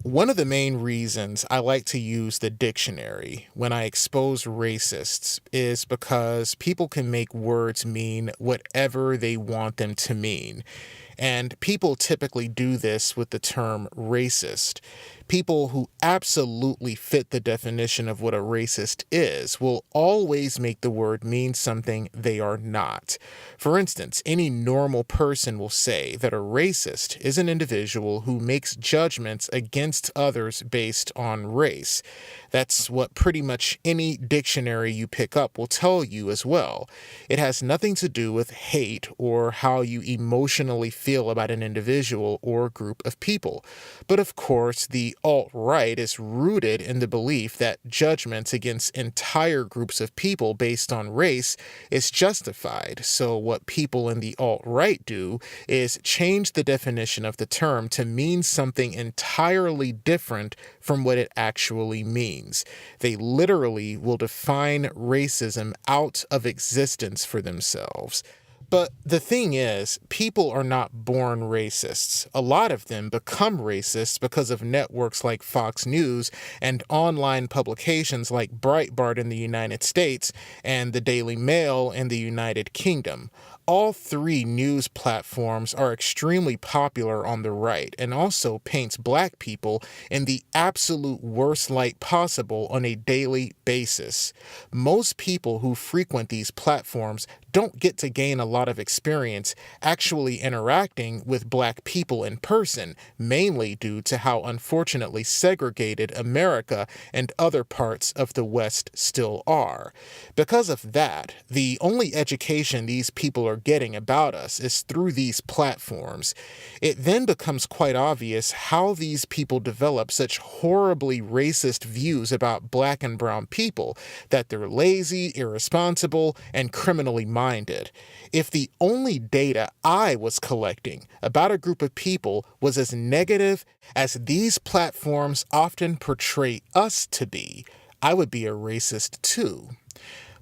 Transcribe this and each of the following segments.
One of the main reasons I like to use the dictionary when I expose racists is because people can make words mean whatever they want them to mean. And people typically do this with the term racist. People who absolutely fit the definition of what a racist is will always make the word mean something they are not. For instance, any normal person will say that a racist is an individual who makes judgments against others based on race. That's what pretty much any dictionary you pick up will tell you as well. It has nothing to do with hate or how you emotionally feel about an individual or group of people. But of course, the alt-right is rooted in the belief that judgments against entire groups of people based on race is justified. So what people in the alt-right do is change the definition of the term to mean something entirely different from what it actually means. They literally will define racism out of existence for themselves. But the thing is, people are not born racists. A lot of them become racists because of networks like Fox News and online publications like Breitbart in the United States and the Daily Mail in the United Kingdom. All three news platforms are extremely popular on the right and also paints black people in the absolute worst light possible on a daily basis. Most people who frequent these platforms don't get to gain a lot of experience actually interacting with black people in person, mainly due to how unfortunately segregated America and other parts of the West still are. Because of that, the only education these people are getting about us is through these platforms. It then becomes quite obvious how these people develop such horribly racist views about black and brown people, that they're lazy, irresponsible, and criminally minded. If the only data I was collecting about a group of people was as negative as these platforms often portray us to be, I would be a racist too.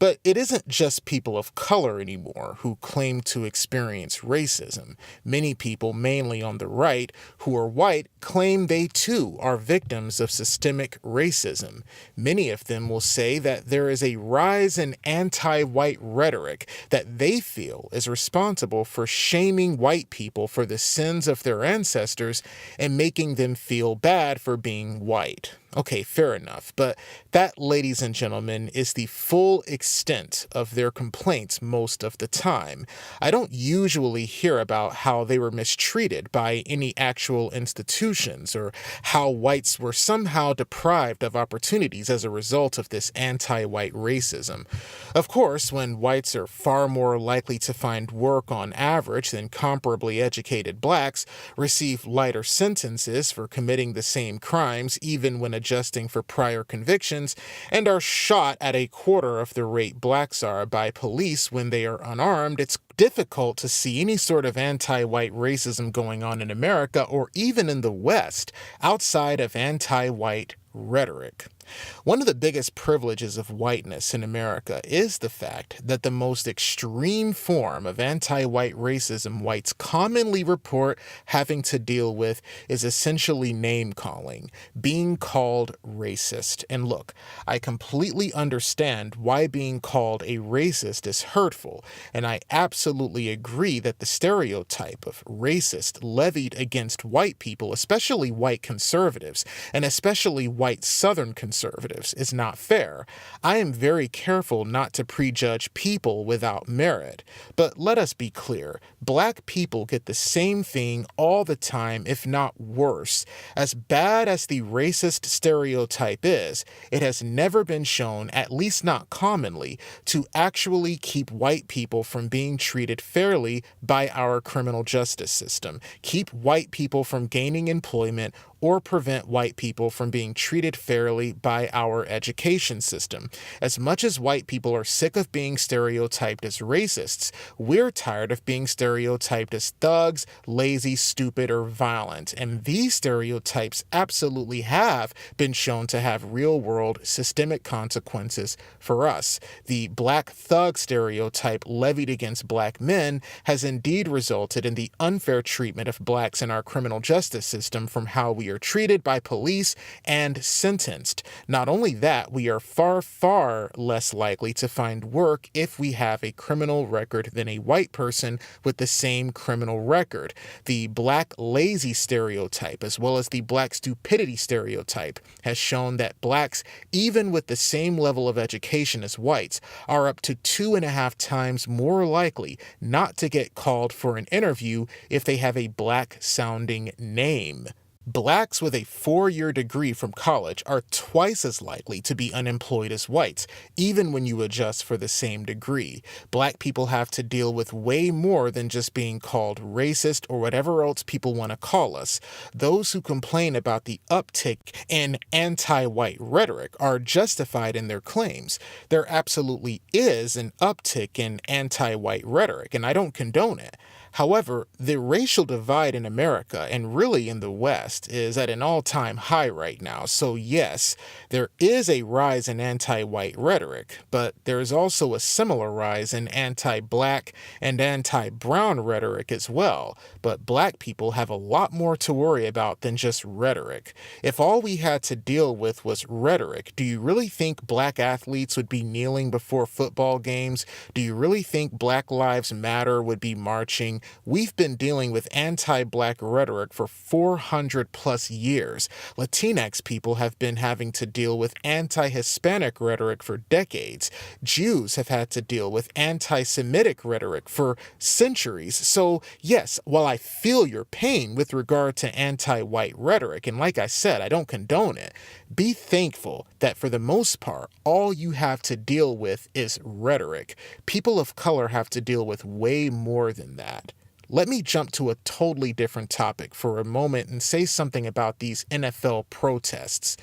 But it isn't just people of color anymore who claim to experience racism. Many people, mainly on the right, who are white, claim they too are victims of systemic racism. Many of them will say that there is a rise in anti-white rhetoric that they feel is responsible for shaming white people for the sins of their ancestors and making them feel bad for being white. Okay, fair enough, but that, ladies and gentlemen, is the full extent of their complaints most of the time. I don't usually hear about how they were mistreated by any actual institutions or how whites were somehow deprived of opportunities as a result of this anti-white racism. Of course, when whites are far more likely to find work on average than comparably educated blacks, receive lighter sentences for committing the same crimes even when adjusting for prior convictions, and are shot at a quarter of the rate blacks are by police when they are unarmed, it's difficult to see any sort of anti-white racism going on in America or even in the West outside of anti-white rhetoric. One of the biggest privileges of whiteness in America is the fact that the most extreme form of anti-white racism whites commonly report having to deal with is essentially name-calling, being called racist. And look, I completely understand why being called a racist is hurtful, and I absolutely agree that the stereotype of racist levied against white people, especially white conservatives, and especially white Southern conservatives, is not fair. I am very careful not to prejudge people without merit. But let us be clear, black people get the same thing all the time, if not worse. As bad as the racist stereotype is, it has never been shown, at least not commonly, to actually keep white people from being treated fairly by our criminal justice system, keep white people from gaining employment, or prevent white people from being treated fairly by our education system. As much as white people are sick of being stereotyped as racists, we're tired of being stereotyped as thugs, lazy, stupid, or violent. And these stereotypes absolutely have been shown to have real-world systemic consequences for us. The black thug stereotype levied against black men has indeed resulted in the unfair treatment of blacks in our criminal justice system from how we we are treated by police and sentenced. Not only that, we are far, far less likely to find work if we have a criminal record than a white person with the same criminal record. The black lazy stereotype, as well as the black stupidity stereotype, has shown that blacks, even with the same level of education as whites, are up to 2.5 times more likely not to get called for an interview if they have a black-sounding name. Blacks with a 4-year degree from college are twice as likely to be unemployed as whites, even when you adjust for the same degree. Black people have to deal with way more than just being called racist or whatever else people want to call us. Those who complain about the uptick in anti-white rhetoric are justified in their claims. There absolutely is an uptick in anti-white rhetoric, and I don't condone it. However, the racial divide in America, and really in the West, is at an all-time high right now. So yes, there is a rise in anti-white rhetoric, but there is also a similar rise in anti-black and anti-brown rhetoric as well. But black people have a lot more to worry about than just rhetoric. If all we had to deal with was rhetoric, do you really think black athletes would be kneeling before football games? Do you really think Black Lives Matter would be marching? We've been dealing with anti-black rhetoric for 400 plus years. Latinx people have been having to deal with anti-Hispanic rhetoric for decades. Jews have had to deal with anti-Semitic rhetoric for centuries. So yes, while I feel your pain with regard to anti-white rhetoric, and like I said, I don't condone it, be thankful that for the most part, all you have to deal with is rhetoric. People of color have to deal with way more than that. Let me jump to a totally different topic for a moment and say something about these NFL protests.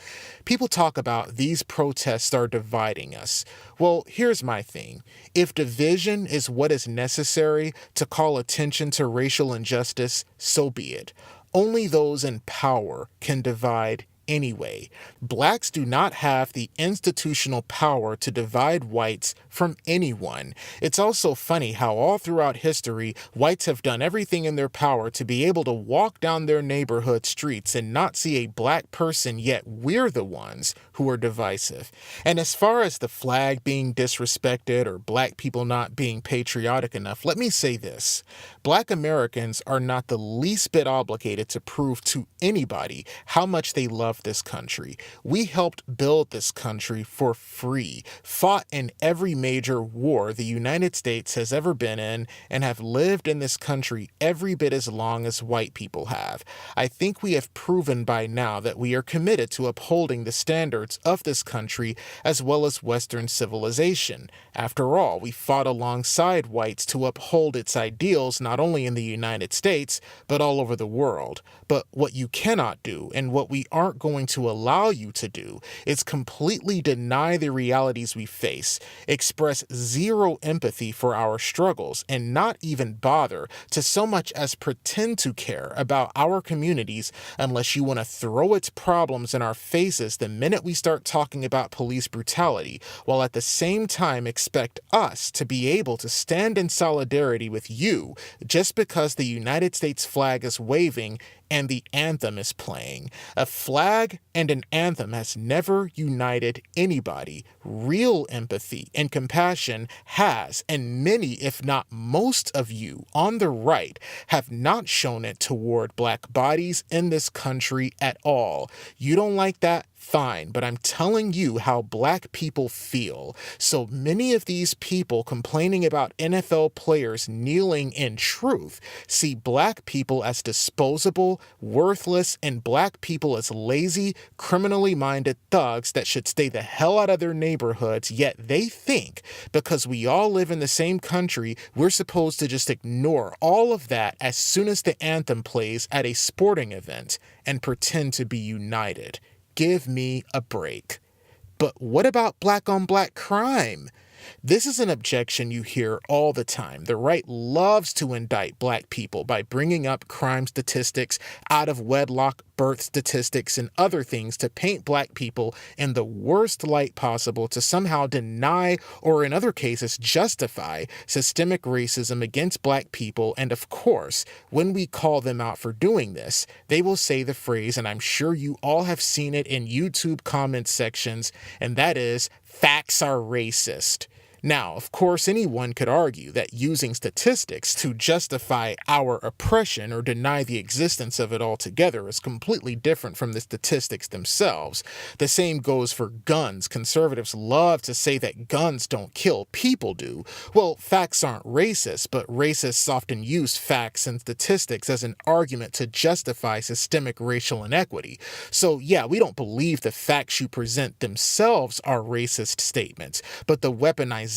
People talk about these protests are dividing us. Well, here's my thing. If division is what is necessary to call attention to racial injustice, so be it. Only those in power can divide anyway. Blacks do not have the institutional power to divide whites from anyone. It's also funny how all throughout history, whites have done everything in their power to be able to walk down their neighborhood streets and not see a black person, yet we're the ones who are divisive. And as far as the flag being disrespected or black people not being patriotic enough, let me say this. Black Americans are not the least bit obligated to prove to anybody how much they love this country. We helped build this country for free, fought in every major war the United States has ever been in, and have lived in this country every bit as long as white people have. I think we have proven by now that we are committed to upholding the standards of this country as well as Western civilization. After all, we fought alongside whites to uphold its ideals not only in the United States, but all over the world. But what you cannot do, and what we aren't going to allow you to do, is completely deny the realities we face, express zero empathy for our struggles, and not even bother to so much as pretend to care about our communities unless you want to throw its problems in our faces the minute we start talking about police brutality, while at the same time expect us to be able to stand in solidarity with you just because the United States flag is waving and the anthem is playing. A flag and an anthem has never united anybody. Real empathy and compassion has, and many, if not most of you on the right have not shown it toward black bodies in this country at all. You don't like that? Fine, but I'm telling you how black people feel. So many of these people complaining about NFL players kneeling in truth see black people as disposable, worthless, and black people as lazy, criminally minded thugs that should stay the hell out of their neighborhoods, yet they think because we all live in the same country, we're supposed to just ignore all of that as soon as the anthem plays at a sporting event and pretend to be united. Give me a break. But what about black on black crime? This is an objection you hear all the time. The right loves to indict black people by bringing up crime statistics, out of wedlock birth statistics, and other things to paint black people in the worst light possible to somehow deny or in other cases justify systemic racism against black people. And of course, when we call them out for doing this, they will say the phrase, and I'm sure you all have seen it in YouTube comment sections, and that is, facts are racist. Now, of course, anyone could argue that using statistics to justify our oppression or deny the existence of it altogether is completely different from the statistics themselves. The same goes for guns. Conservatives love to say that guns don't kill, people do. Well, facts aren't racist, but racists often use facts and statistics as an argument to justify systemic racial inequity. So yeah, we don't believe the facts you present themselves are racist statements, but the weaponization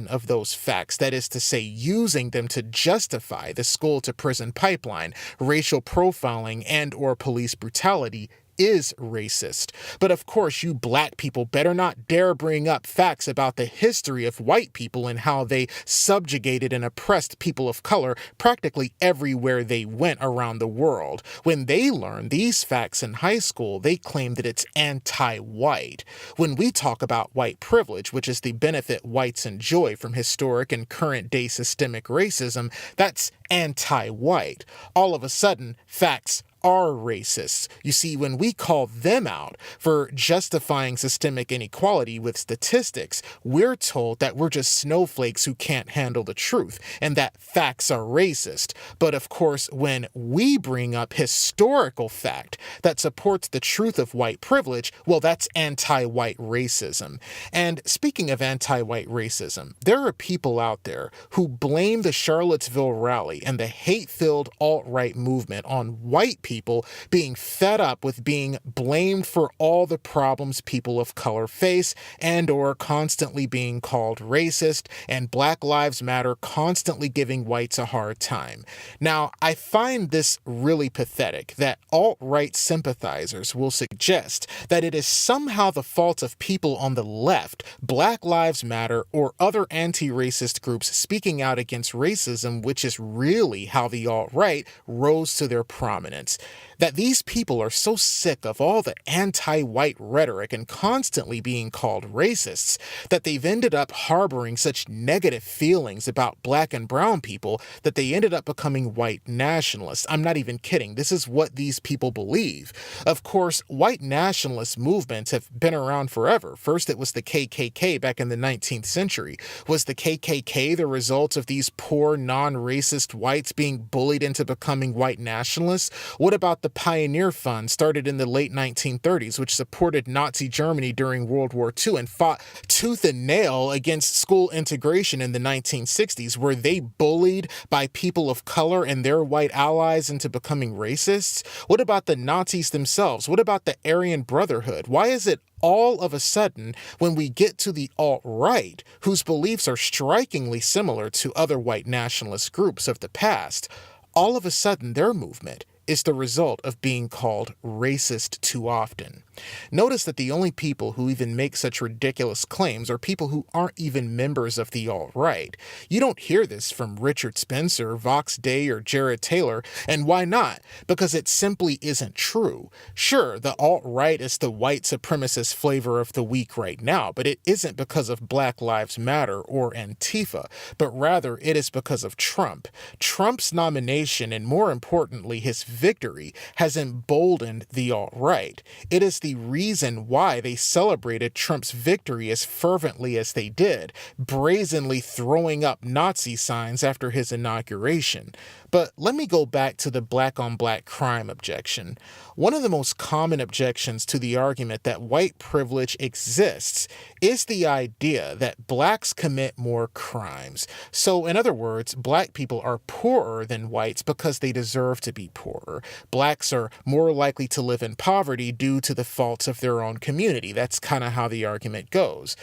of those facts, that is to say, using them to justify the school-to-prison pipeline, racial profiling, and/or police brutality, is racist. But of course, you black people better not dare bring up facts about the history of white people and how they subjugated and oppressed people of color practically everywhere they went around the world. When they learn these facts in high school, they claim that it's anti-white. When we talk about white privilege, which is the benefit whites enjoy from historic and current-day systemic racism, that's anti-white. All of a sudden, facts are racists. You see, when we call them out for justifying systemic inequality with statistics, we're told that we're just snowflakes who can't handle the truth and that facts are racist. But of course, when we bring up historical fact that supports the truth of white privilege, well, that's anti-white racism. And speaking of anti-white racism, there are people out there who blame the Charlottesville rally and the hate-filled alt-right movement on white people being fed up with being blamed for all the problems people of color face and/or constantly being called racist, and Black Lives Matter constantly giving whites a hard time. Now, I find this really pathetic that alt-right sympathizers will suggest that it is somehow the fault of people on the left, Black Lives Matter, or other anti-racist groups speaking out against racism, which is really how the alt-right rose to their prominence. That these people are so sick of all the anti-white rhetoric and constantly being called racists that they've ended up harboring such negative feelings about black and brown people that they ended up becoming white nationalists. I'm not even kidding. This is what these people believe. Of course, white nationalist movements have been around forever. First, it was the KKK back in the 19th century. Was the KKK the result of these poor, non-racist whites being bullied into becoming white nationalists? What about the Pioneer Fund, started in the late 1930s, which supported Nazi Germany during World War II and fought tooth and nail against school integration in the 1960s? Were they bullied by people of color and their white allies into becoming racists? What about the Nazis themselves? What about the Aryan Brotherhood? Why is it all of a sudden, when we get to the alt-right, whose beliefs are strikingly similar to other white nationalist groups of the past, all of a sudden their movement is the result of being called racist too often? Notice that the only people who even make such ridiculous claims are people who aren't even members of the alt-right. You don't hear this from Richard Spencer, Vox Day, or Jared Taylor, and why not? Because it simply isn't true. Sure, the alt-right is the white supremacist flavor of the week right now, but it isn't because of Black Lives Matter or Antifa, but rather it is because of Trump. Trump's nomination, and more importantly, his victory, has emboldened the alt-right. It is the reason why they celebrated Trump's victory as fervently as they did, brazenly throwing up Nazi signs after his inauguration. But let me go back to the black-on-black crime objection. One of the most common objections to the argument that white privilege exists is the idea that blacks commit more crimes. So, in other words, black people are poorer than whites because they deserve to be poorer. Blacks are more likely to live in poverty due to the faults of their own community. That's kind of how the argument goes.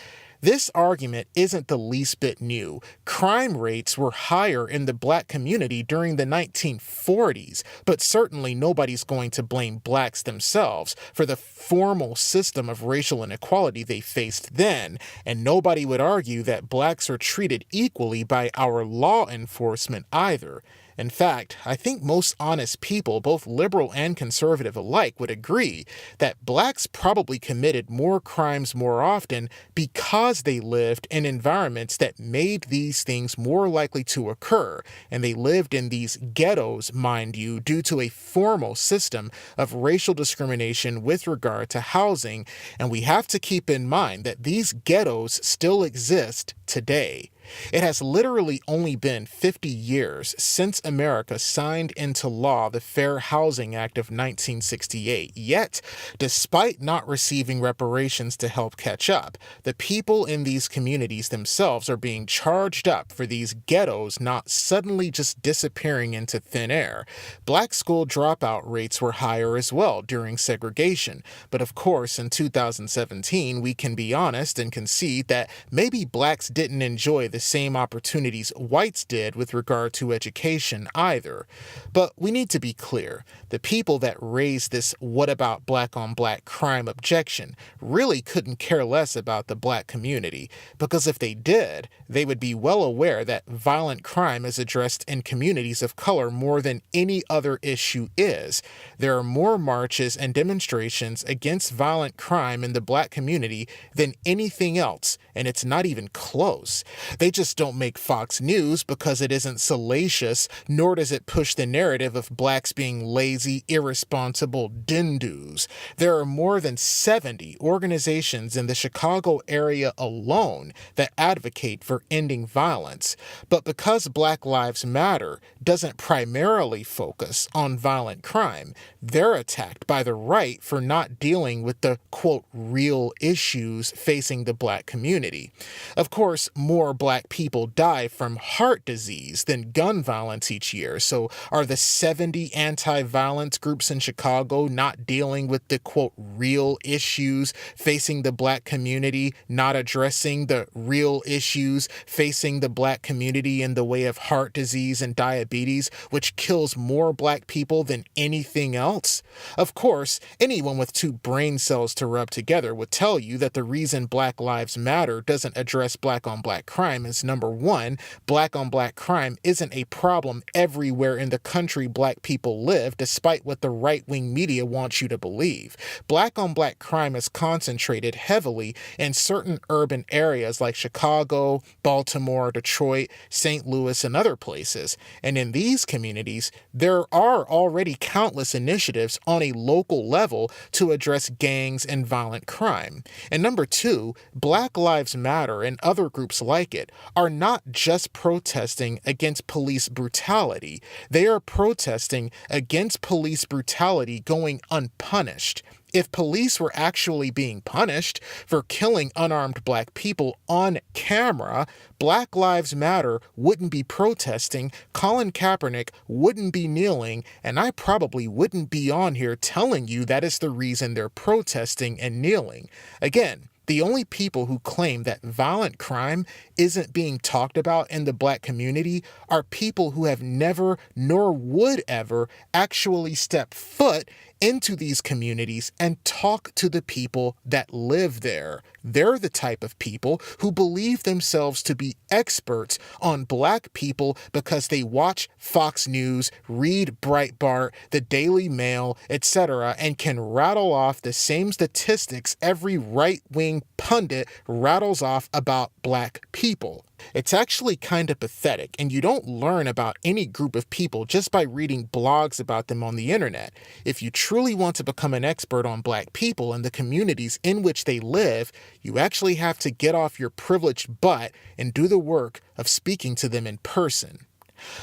This argument isn't the least bit new. Crime rates were higher in the black community during the 1940s, but certainly nobody's going to blame blacks themselves for the formal system of racial inequality they faced then, and nobody would argue that blacks are treated equally by our law enforcement either. In fact, I think most honest people, both liberal and conservative alike, would agree that blacks probably committed more crimes more often because they lived in environments that made these things more likely to occur, and they lived in these ghettos, mind you, due to a formal system of racial discrimination with regard to housing, and we have to keep in mind that these ghettos still exist today. It has literally only been 50 years since America signed into law the Fair Housing Act of 1968. Yet, despite not receiving reparations to help catch up, the people in these communities themselves are being charged up for these ghettos not suddenly just disappearing into thin air. Black school dropout rates were higher as well during segregation, but of course in 2017 we can be honest and concede that maybe blacks didn't enjoy the same opportunities whites did with regard to education either. But we need to be clear, the people that raised this what about black on black crime objection really couldn't care less about the black community, because if they did, they would be well aware that violent crime is addressed in communities of color more than any other issue is. There are more marches and demonstrations against violent crime in the black community than anything else, and it's not even close. They just don't make Fox News because it isn't salacious, nor does it push the narrative of blacks being lazy, irresponsible dindus. There are more than 70 organizations in the Chicago area alone that advocate for ending violence. But because Black Lives Matter doesn't primarily focus on violent crime, they're attacked by the right for not dealing with the, quote, real issues facing the black community. Of course, more black people die from heart disease than gun violence each year, so are the 70 anti-violence groups in Chicago not dealing with the, quote, real issues facing the black community, not addressing the real issues facing the black community in the way of heart disease and diabetes, which kills more black people than anything else? Of course, anyone with two brain cells to rub together would tell you that the reason Black Lives Matter doesn't address black on black crime is, number one, black on black crime isn't a problem everywhere in the country black people live, despite what the right-wing media wants you to believe. Black on black crime is concentrated heavily in certain urban areas like Chicago, Baltimore, Detroit, St. Louis, and other places. And in these communities, there are already countless initiatives on a local level to address gangs and violent crime. And number two, Black Lives Matter and other groups like it are not just protesting against police brutality. They are protesting against police brutality going unpunished. If police were actually being punished for killing unarmed black people on camera, Black Lives Matter wouldn't be protesting, Colin Kaepernick wouldn't be kneeling, and I probably wouldn't be on here telling you that is the reason they're protesting and kneeling. Again, the only people who claim that violent crime isn't being talked about in the black community are people who have never nor would ever actually step foot into these communities and talk to the people that live there. They're the type of people who believe themselves to be experts on black people because they watch Fox News, read Breitbart, the Daily Mail, etc., and can rattle off the same statistics every right-wing pundit rattles off about black people. It's actually kind of pathetic, and you don't learn about any group of people just by reading blogs about them on the internet. If you truly want to become an expert on black people and the communities in which they live, you actually have to get off your privileged butt and do the work of speaking to them in person.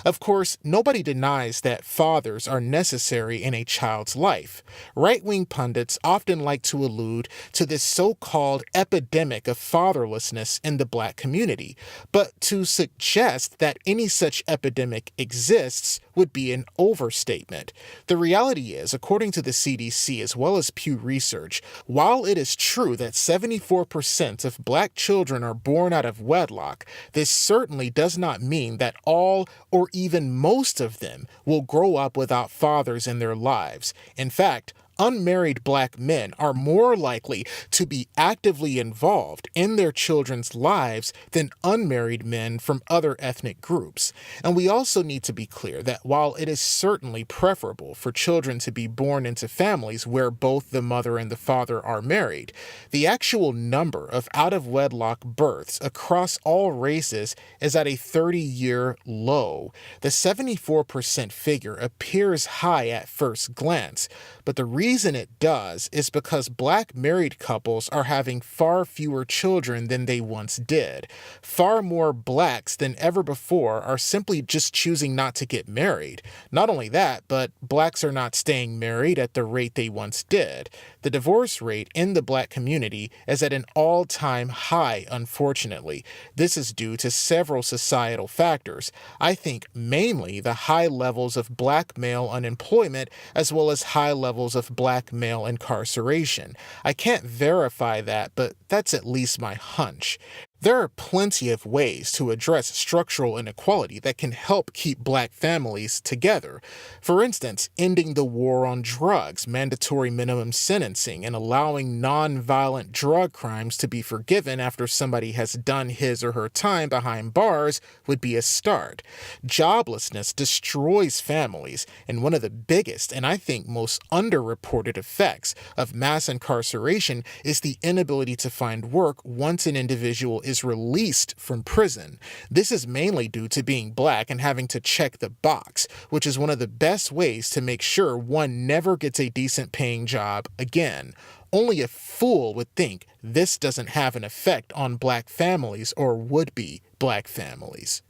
Of course, nobody denies that fathers are necessary in a child's life. Right-wing pundits often like to allude to this so-called epidemic of fatherlessness in the black community, but to suggest that any such epidemic exists would be an overstatement. The reality is, according to the CDC as well as Pew Research, while it is true that 74% of black children are born out of wedlock, this certainly does not mean that all or even most of them will grow up without fathers in their lives. In fact, unmarried black men are more likely to be actively involved in their children's lives than unmarried men from other ethnic groups. And we also need to be clear that while it is certainly preferable for children to be born into families where both the mother and the father are married, the actual number of out-of-wedlock births across all races is at a 30-year low. The 74% figure appears high at first glance, but the reason it does is because black married couples are having far fewer children than they once did. Far more blacks than ever before are simply just choosing not to get married. Not only that, but blacks are not staying married at the rate they once did. The divorce rate in the black community is at an all-time high, unfortunately. This is due to several societal factors. I think mainly the high levels of black male unemployment as well as high levels of black male incarceration. I can't verify that, but that's at least my hunch. There are plenty of ways to address structural inequality that can help keep black families together. For instance, ending the war on drugs, mandatory minimum sentencing, and allowing non-violent drug crimes to be forgiven after somebody has done his or her time behind bars would be a start. Joblessness destroys families, and one of the biggest and I think most underreported effects of mass incarceration is the inability to find work once an individual is released from prison. This is mainly due to being black and having to check the box, which is one of the best ways to make sure one never gets a decent paying job again. Only a fool would think this doesn't have an effect on black families or would-be black families.